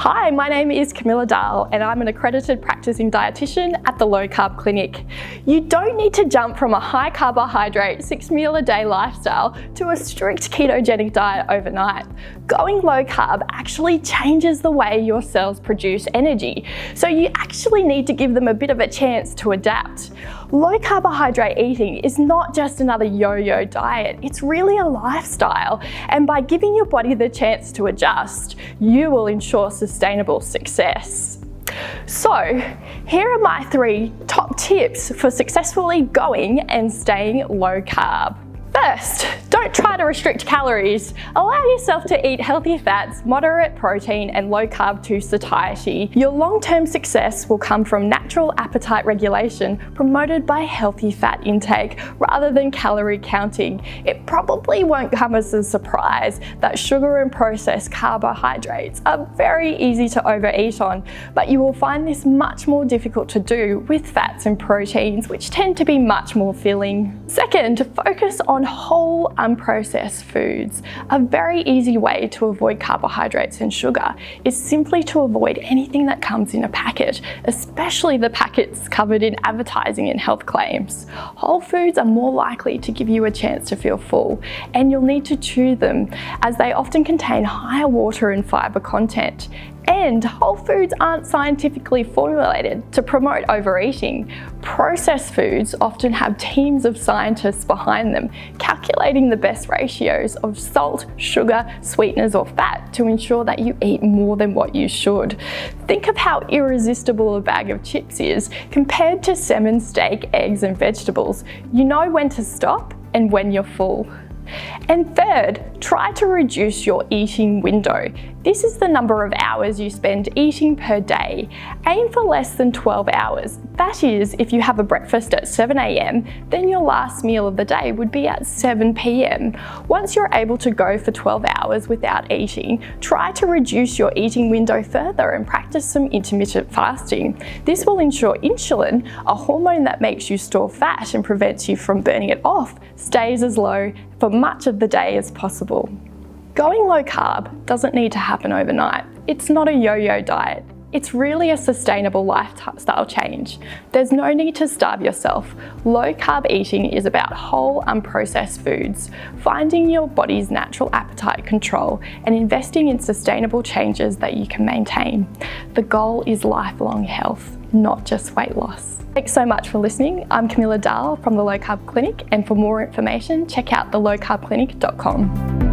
Hi, my name is Camilla Dahl and I'm an accredited practicing dietitian at the Low Carb Clinic. You don't need to jump from a high carbohydrate, 6 meal a day lifestyle to a strict ketogenic diet overnight. Going low carb actually changes the way your cells produce energy, so you actually need to give them a bit of a chance to adapt. Low carbohydrate eating is not just another yo-yo diet, it's really a lifestyle, and by giving your body the chance to adjust, you will ensure sustainable success. So, here are my 3 top tips for successfully going and staying low carb. First, don't try to restrict calories. Allow yourself to eat healthy fats, moderate protein, and low carb to satiety. Your long-term success will come from natural appetite regulation promoted by healthy fat intake rather than calorie counting. It probably won't come as a surprise that sugar and processed carbohydrates are very easy to overeat on, but you will find this much more difficult to do with fats and proteins, which tend to be much more filling. Second, focus on whole unprocessed foods. A very easy way to avoid carbohydrates and sugar is simply to avoid anything that comes in a packet, especially the packets covered in advertising and health claims. Whole foods are more likely to give you a chance to feel full, and you'll need to chew them as they often contain higher water and fiber content. And whole foods aren't scientifically formulated to promote overeating. Processed foods often have teams of scientists behind them, calculating the best ratios of salt, sugar, sweeteners, or fat to ensure that you eat more than what you should. Think of how irresistible a bag of chips is compared to salmon, steak, eggs, and vegetables. You know when to stop and when you're full. And third, try to reduce your eating window. This is the number of hours you spend eating per day. Aim for less than 12 hours. That is, if you have a breakfast at 7 a.m, then your last meal of the day would be at 7 p.m. Once you're able to go for 12 hours without eating, try to reduce your eating window further and practice some intermittent fasting. This will ensure insulin, a hormone that makes you store fat and prevents you from burning it off, stays as low for much of the day as possible. Going low carb doesn't need to happen overnight. It's not a yo-yo diet. It's really a sustainable lifestyle change. There's no need to starve yourself. Low carb eating is about whole, unprocessed foods, finding your body's natural appetite control, and investing in sustainable changes that you can maintain. The goal is lifelong health, not just weight loss. Thanks so much for listening. I'm Camilla Dahl from the Low Carb Clinic, and for more information, check out thelowcarbclinic.com.